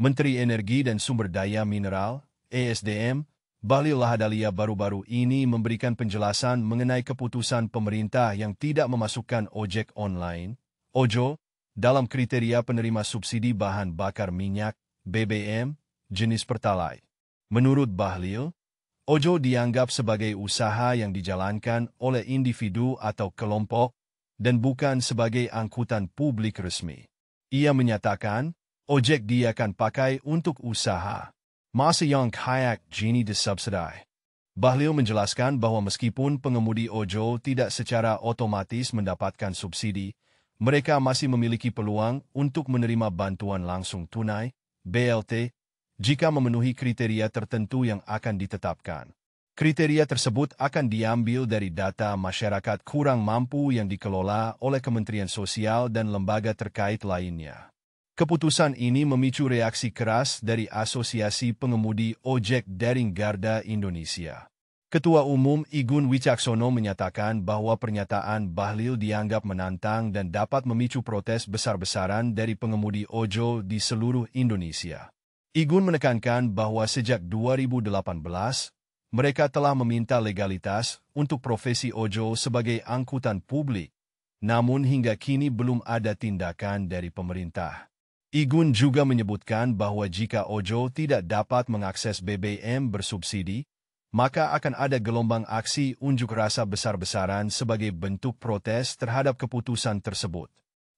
Menteri Energi dan Sumber Daya Mineral, ESDM, Bahlil Lahadalia baru-baru ini memberikan penjelasan mengenai keputusan pemerintah yang tidak memasukkan ojek online, OJO, dalam kriteria penerima subsidi bahan bakar minyak, BBM, jenis Pertalite. Menurut Bahlil, OJO dianggap sebagai usaha yang dijalankan oleh individu atau kelompok dan bukan sebagai angkutan publik resmi. Ia menyatakan, ojek dia akan pakai untuk usaha. Masa yang kayak gini disubsidi. Bahlil menjelaskan bahwa meskipun pengemudi OJO tidak secara otomatis mendapatkan subsidi, mereka masih memiliki peluang untuk menerima bantuan langsung tunai, BLT, jika memenuhi kriteria tertentu yang akan ditetapkan. Kriteria tersebut akan diambil dari data masyarakat kurang mampu yang dikelola oleh Kementerian Sosial dan lembaga terkait lainnya. Keputusan ini memicu reaksi keras dari Asosiasi Pengemudi Ojek Daring Garda Indonesia. Ketua Umum Igun Wicaksono menyatakan bahwa pernyataan Bahlil dianggap menantang dan dapat memicu protes besar-besaran dari pengemudi OJO di seluruh Indonesia. Igun menekankan bahwa sejak 2018, mereka telah meminta legalitas untuk profesi OJO sebagai angkutan publik, namun hingga kini belum ada tindakan dari pemerintah. Igun juga menyebutkan bahwa jika OJO tidak dapat mengakses BBM bersubsidi, maka akan ada gelombang aksi unjuk rasa besar-besaran sebagai bentuk protes terhadap keputusan tersebut.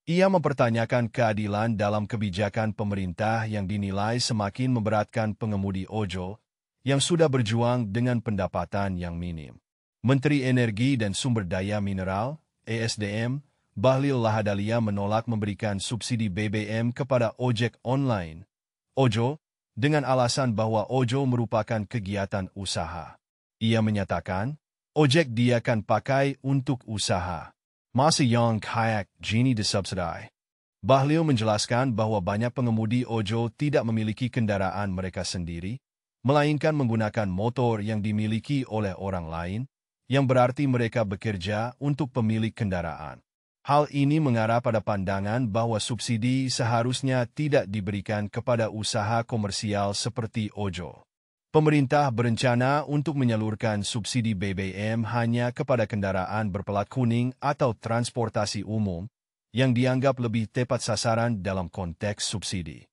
Ia mempertanyakan keadilan dalam kebijakan pemerintah yang dinilai semakin memberatkan pengemudi OJO yang sudah berjuang dengan pendapatan yang minim. Menteri Energi dan Sumber Daya Mineral, ESDM, Bahlil Lahadalia menolak memberikan subsidi BBM kepada ojek online, OJO, dengan alasan bahwa OJO merupakan kegiatan usaha. Ia menyatakan, ojek dia akan pakai untuk usaha. Masa yang kayak gini disubsidi. Bahlil menjelaskan bahwa banyak pengemudi OJO tidak memiliki kendaraan mereka sendiri, melainkan menggunakan motor yang dimiliki oleh orang lain, yang berarti mereka bekerja untuk pemilik kendaraan. Hal ini mengarah pada pandangan bahwa subsidi seharusnya tidak diberikan kepada usaha komersial seperti OJO. Pemerintah berencana untuk menyalurkan subsidi BBM hanya kepada kendaraan berplat kuning atau transportasi umum, yang dianggap lebih tepat sasaran dalam konteks subsidi.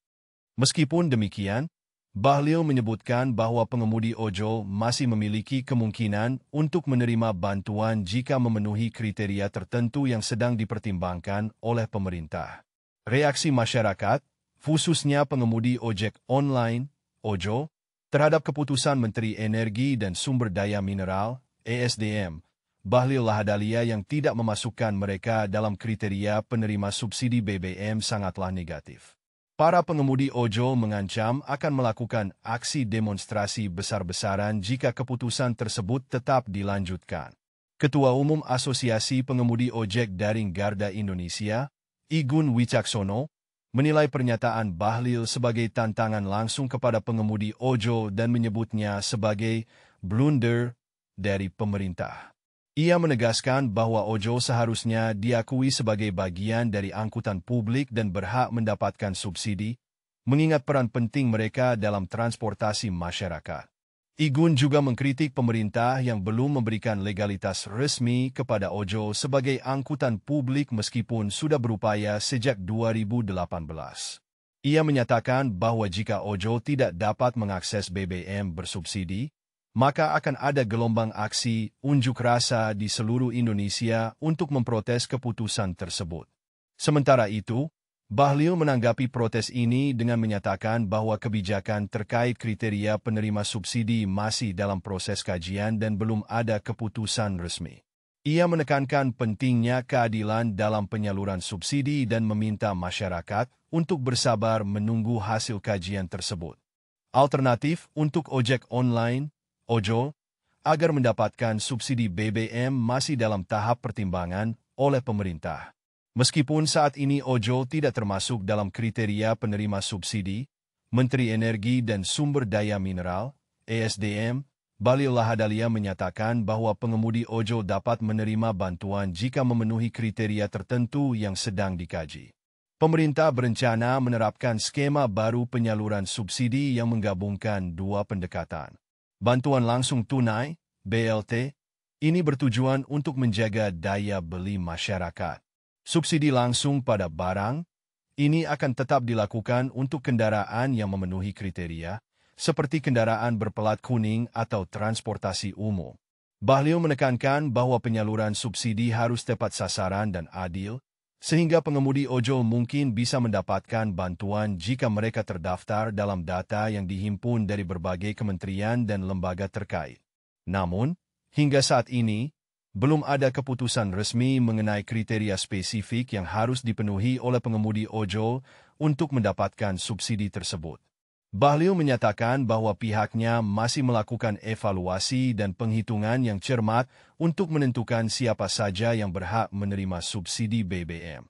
Meskipun demikian, Bahlil menyebutkan bahwa pengemudi OJO masih memiliki kemungkinan untuk menerima bantuan jika memenuhi kriteria tertentu yang sedang dipertimbangkan oleh pemerintah. Reaksi masyarakat, khususnya pengemudi ojek online, OJO, terhadap keputusan Menteri Energi dan Sumber Daya Mineral, ESDM, Bahlil Lahadalia yang tidak memasukkan mereka dalam kriteria penerima subsidi BBM sangatlah negatif. Para pengemudi OJO mengancam akan melakukan aksi demonstrasi besar-besaran jika keputusan tersebut tetap dilanjutkan. Ketua Umum Asosiasi Pengemudi Ojek Daring Garda Indonesia, Igun Wicaksono, menilai pernyataan Bahlil sebagai tantangan langsung kepada pengemudi OJO dan menyebutnya sebagai blunder dari pemerintah. Ia menegaskan bahwa OJO seharusnya diakui sebagai bagian dari angkutan publik dan berhak mendapatkan subsidi, mengingat peran penting mereka dalam transportasi masyarakat. Igun juga mengkritik pemerintah yang belum memberikan legalitas resmi kepada OJO sebagai angkutan publik meskipun sudah berupaya sejak 2018. Ia menyatakan bahwa jika OJO tidak dapat mengakses BBM bersubsidi, maka akan ada gelombang aksi unjuk rasa di seluruh Indonesia untuk memprotes keputusan tersebut. Sementara itu, Bahlil menanggapi protes ini dengan menyatakan bahwa kebijakan terkait kriteria penerima subsidi masih dalam proses kajian dan belum ada keputusan resmi. Ia menekankan pentingnya keadilan dalam penyaluran subsidi dan meminta masyarakat untuk bersabar menunggu hasil kajian tersebut. Alternatif untuk ojek online, OJO, agar mendapatkan subsidi BBM masih dalam tahap pertimbangan oleh pemerintah. Meskipun saat ini OJO tidak termasuk dalam kriteria penerima subsidi, Menteri Energi dan Sumber Daya Mineral, ESDM, Bahlil Lahadalia menyatakan bahwa pengemudi OJO dapat menerima bantuan jika memenuhi kriteria tertentu yang sedang dikaji. Pemerintah berencana menerapkan skema baru penyaluran subsidi yang menggabungkan dua pendekatan. Bantuan langsung tunai, BLT, ini bertujuan untuk menjaga daya beli masyarakat. Subsidi langsung pada barang, ini akan tetap dilakukan untuk kendaraan yang memenuhi kriteria, seperti kendaraan berpelat kuning atau transportasi umum. Bahlil menekankan bahwa penyaluran subsidi harus tepat sasaran dan adil, sehingga pengemudi ojol mungkin bisa mendapatkan bantuan jika mereka terdaftar dalam data yang dihimpun dari berbagai kementerian dan lembaga terkait. Namun, hingga saat ini, belum ada keputusan resmi mengenai kriteria spesifik yang harus dipenuhi oleh pengemudi ojol untuk mendapatkan subsidi tersebut. Bahlil menyatakan bahwa pihaknya masih melakukan evaluasi dan penghitungan yang cermat untuk menentukan siapa saja yang berhak menerima subsidi BBM.